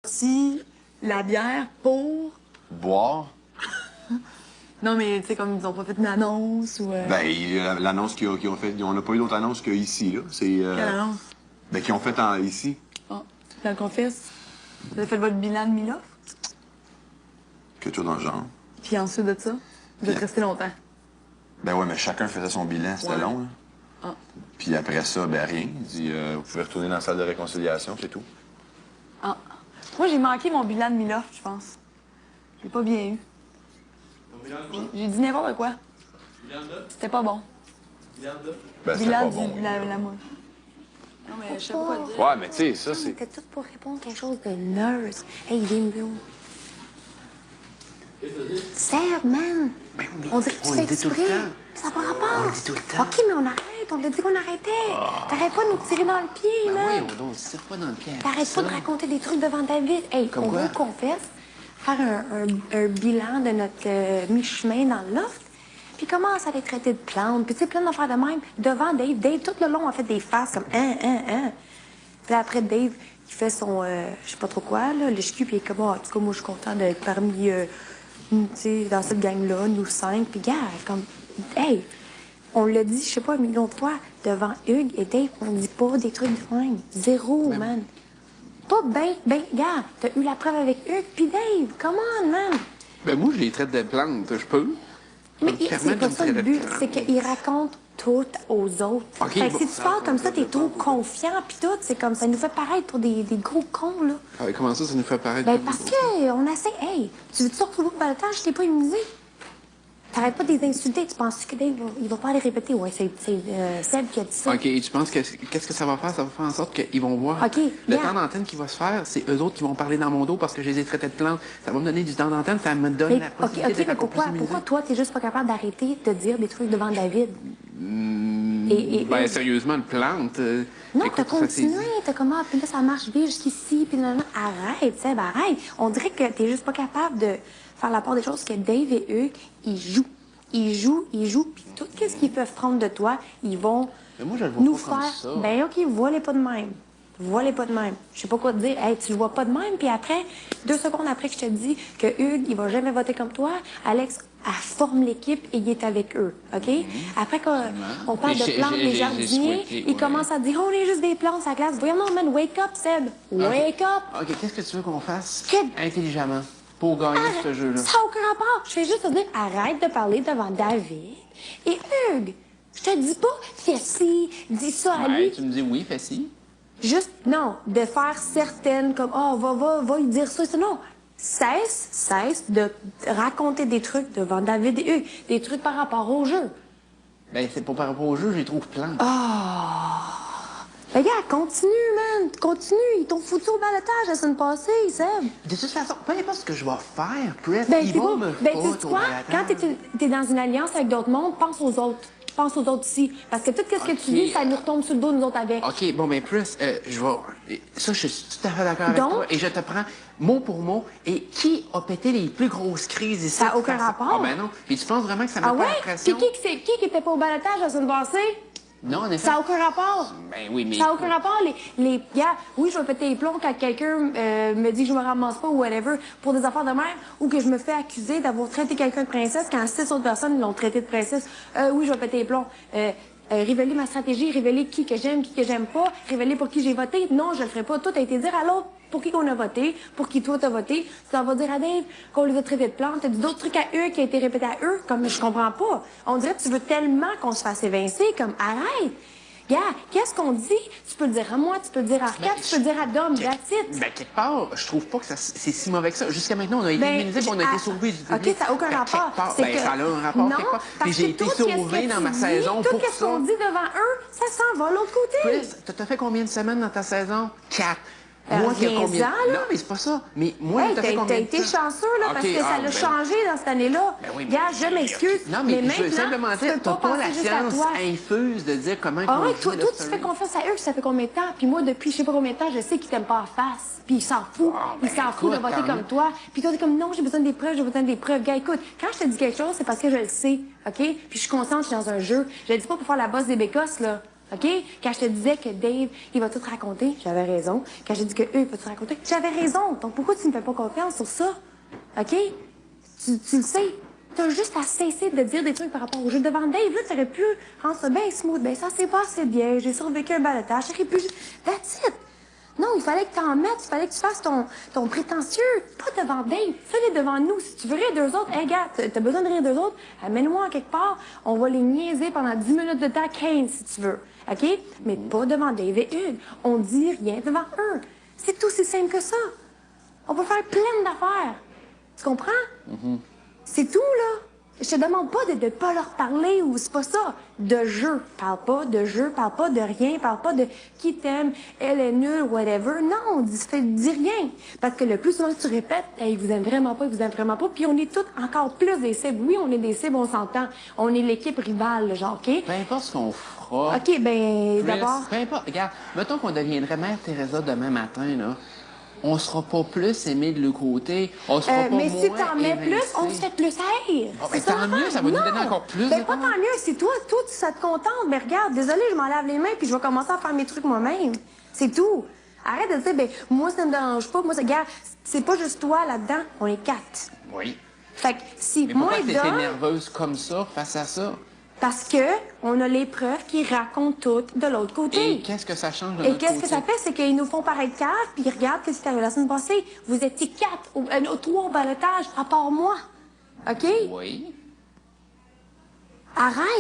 Si la bière pour... Boire? Non, mais tu sais, comme ils ont pas fait une annonce ou... Ben, l'annonce qu'ils ont fait, on n'a pas eu d'autre annonce qu'ici, là. C'est... Quelle annonce? Ben, qu'ils ont fait ici. Ah, dans le confesse. Vous avez fait votre bilan de Milof? Que tout dans le genre. Puis ensuite de ça, vous êtes resté longtemps. Ben ouais, mais chacun faisait son bilan, c'était Ouais. long, là. Ah. Puis après ça, ben rien. Il dit, vous pouvez retourner dans la salle de réconciliation, c'est tout. Ah. Moi, j'ai manqué mon bilan de Milof, je pense. J'ai pas bien eu. J'ai dit n'importe quoi. C'était pas bon. Ben, c'était Bilan pas bon. la mouche. Non, mais je sais pas quoi dire. Ouais, mais tu sais, ça, On c'est... était toutes pour répondre quelque chose de nurse. Hey, il est mieux. Serre, man! On dirait que tu fais exprès. Ça n'a pas rapport. On le dit tout le temps. OK, mais on arrête. On t'a dit qu'on arrêtait. T'arrêtes pas de nous tirer dans le pied, man. Oui, on ne se tire pas dans le pied. T'arrêtes pas de raconter des trucs devant David. Hey, Comme on quoi? vous confesse, faire un bilan de notre mi-chemin dans le loft, puis commence à les traiter de plantes, puis tu sais, plein d'affaires de même, devant Dave. Dave, tout le long, a fait des faces comme « Puis là, après, Dave, il fait son, je sais pas trop quoi, là, le cul, puis il est comme « en tout cas, moi, je suis content d'être parmi, tu sais, dans cette gang-là, nous 5. » Puis gars, comme « Hey! » On l'a dit, je sais pas, un million de fois, devant Hugues et Dave, on dit pas des trucs de même. Zéro, man. Pas gars, t'as eu la preuve avec Hugues puis Dave. Come on, man. Ben moi, je les traite de plantes, je peux. Mais Je peux me c'est permettre pas de me ça le traiter de but, plantes. c'est qu'il raconte tout aux autres. Ok, Fait que bon, si tu ça parles raconte comme ça, tout, t'es trop confiant puis tout, c'est comme ça nous fait paraître pour des gros cons, là. Ah, comment ça nous fait paraître Ben comme parce des que on essaie, hey, tu veux te retrouver au balotage, je t'ai pas immunisé. T'arrêtes pas de les insulter, tu penses que Dave, il va pas aller répéter, ouais, c'est Seb qui a dit ça. OK, et tu penses que qu'est-ce que ça va faire? Ça va faire en sorte qu'ils vont voir. OK, Le bien. temps d'antenne qui va se faire, c'est eux autres qui vont parler dans mon dos parce que je les ai traités de plantes. Ça va me donner du temps d'antenne, ça me donne Mais, la OK, possibilité mais d'être encore plus pourquoi immunisé. toi, t'es juste pas capable d'arrêter de dire des trucs devant David? Et Ben, sérieusement, le plante... non, écoute, t'as ça, c'est- continué, t'as comme, ah, puis là, ça marche bien jusqu'ici, puis non, arrête, Seb, arrête. On dirait que t'es juste pas capable de faire la part des choses que Dave et Hugues, ils jouent. Ils jouent, puis tout ce qu'ils peuvent prendre de toi, ils vont Mais moi, je le vois nous pas comme faire... ça. Ben, OK, vois-les pas de même. Vois-les pas de même. Je sais pas quoi te dire. Hey, tu le vois pas de même, puis après, 2 secondes après que je te dis que Hugues, il va jamais voter comme toi, Alex, elle forme l'équipe et il est avec eux, OK? Après qu'on parle Mais de plantes, les j'ai jardiniers, souhaité, ils ouais. commencent à dire, on est juste des plantes, ça glace. Voyons, non, man, wake up, Seb. Wake up. OK, qu'est-ce que tu veux qu'on fasse Quel- intelligemment pour gagner ce jeu-là? Ça n'a aucun rapport. Je fais juste te dire, arrête de parler devant David et Hugues. Je te dis pas, fais ci, dis ça à Ouais, lui. tu me dis oui, fais ci. Juste, non, de faire certaines, comme, oh, va lui dire ça. Non, cesse de raconter des trucs devant David et Hugues, des trucs par rapport au jeu. Ben, c'est pas par rapport au jeu, je les trouve plantes. Ben, gars, continue, man, continue. Ils t'ont foutu au balotage la semaine passée, Seb. De toute façon, peu importe ce que je vais faire, Chris, Ben, ils c'est vont quoi? me Ben, foutre sais-tu au quoi? balotage. Quand t'es dans une alliance avec d'autres mondes, pense aux autres. Pense aux autres ici. Parce que tout ce que tu Ok. dis, ça nous retombe sur le dos, nous autres avec. OK, bon, ben, Chris, je vais... Ça, je suis tout à fait d'accord avec Donc? toi. Et je te prends mot pour mot. Et qui a pété les plus grosses crises ici? Ça a aucun rapport. Ah, ben non. Et tu penses vraiment que ça met Ah pas ouais? la Puis pression? qui était pas au balotage la semaine passée? Non, en effet. Ça n'a aucun rapport. Ben oui, mais... Ça n'a aucun rapport. Les gars, oui, je vais péter les plombs quand quelqu'un me dit que je me ramasse pas ou whatever pour des affaires de même, ou que je me fais accuser d'avoir traité quelqu'un de princesse quand 6 autres personnes l'ont traité de princesse. Oui, je vais péter les plombs. Révéler ma stratégie, révéler qui que j'aime pas, révéler pour qui j'ai voté. Non, je le ferai pas. Tout a été dire à l'autre pour qui qu'on a voté, pour qui toi t'as voté. Ça va dire à Dave qu'on les a traités de plantes. T'as dit d'autres trucs à eux qui a été répétés à eux, comme je comprends pas. On dirait que tu veux tellement qu'on se fasse évincer, comme arrête. Gars, qu'est-ce qu'on dit? Tu peux le dire à moi, tu peux le dire à Arcade, tu peux le dire à Dom, that's it. Ben, quelque part, je trouve pas que c'est si mauvais que ça. Jusqu'à maintenant, on a été Ben, immunisés, puis on a été sauvés du public. OK, ça n'a aucun Ben, rapport. quelque part, C'est ben, que- ça a un rapport non, quelque part. parce Puis j'ai que été tout ce que sauvé tu dans ma dis, saison tout pour ce qu'on ça. dit devant eux, ça s'en va l'autre côté. Chris, t'as fait combien de semaines dans ta saison? 4. Moi, qui ai reviens-en, combien... là. Non, mais c'est pas ça. Mais moi, Hey, t'as fait t'as combien de été temps? chanceux, là, parce Ok, que ça ah, l'a ben- changé dans cette année-là. Ben oui, mais- Gars, je m'excuse, Non, mais je veux maintenant, simplement tu dire, peux t'as pas penser la juste à science toi. infuse de dire comment Ah ouais, ils vont toi, jouer toi, le tu story. fais confiance à eux, que ça fait combien de temps? Puis moi, depuis je sais pas combien de temps, je sais qu'ils t'aiment pas en face. Puis ils s'en foutent. ben, Ils s'en foutent de écoute, voter quand comme même. toi. Puis toi, t'es comme, non, j'ai besoin des preuves, j'ai besoin des preuves. Gars, écoute, quand je te dis quelque chose, c'est parce que je le sais, OK? Puis je suis consciente, je suis dans un jeu. Je le dis pas pour faire la bosse des bécosses, là. OK? Quand je te disais que Dave, il va tout raconter, j'avais raison. Quand j'ai dit que eux, ils vont tout raconter, j'avais raison. Donc pourquoi tu me fais pas confiance sur ça? OK? Tu le sais. T'as juste à cesser de dire des trucs par rapport au jeu devant Dave. Là, t'aurais pu rendre ça bien smooth. Ben, ça s'est passé bien. J'ai survécu un balotage. J'aurais pu... That's it. Non, il fallait que t'en mettes. Il fallait que tu fasses ton prétentieux. Pas devant Dave. Fais-les devant nous. Si tu veux rire d'eux autres, hey, gars, t'as besoin de rire d'eux autres, amène-moi en quelque part. On va les niaiser pendant 10 minutes de temps, 15 si tu veux. OK? Mais pas devant Dave et Hugues. On dit rien devant eux. C'est tout aussi simple que ça. On peut faire plein d'affaires. Tu comprends? C'est tout, là. Je te demande pas de pas leur parler ou c'est pas ça. De jeu. Parle pas de jeu, parle pas de rien, parle pas de qui t'aime, elle est nulle, whatever. Non, dis rien. Parce que le plus souvent que tu répètes, hey, ils vous aiment vraiment pas, ils vous aiment vraiment pas. Puis on est tous encore plus des cibles. Oui, on est des cibles, on s'entend. On est l'équipe rivale, genre, OK? Peu importe ce qu'on fera. OK, ben, Chris, d'abord. Peu importe. Regarde, mettons qu'on deviendrait Mère Teresa demain matin, là. On sera pas plus aimé de l'autre côté. On sera pas Mais moins si t'en mets évincé. plus, on se fait plus haïr. Ah, ben, C'est ça tant l'affaire. mieux, ça va nous Non. donner encore plus Ben, de pas temps. tant mieux, c'est toi, ça te contente. Ben, regarde, désolé, je m'en lave les mains puis je vais commencer à faire mes trucs moi-même. C'est tout. Arrête de dire, ben, moi, ça me dérange pas. Moi, regarde, c'est pas juste toi là-dedans, on est 4. Oui. Fait que si Mais moi pourquoi et t'étais Dom, nerveuse comme ça face à ça? parce que on a les preuves qui racontent toutes de l'autre côté. Et qu'est-ce que ça change de Et notre qu'est-ce côté? que ça fait? C'est qu'ils nous font paraître 4, puis regarde ce qui est arrivé la semaine passée. Vous étiez 4, 3 au balotage, à part moi. OK? Oui. Arrête!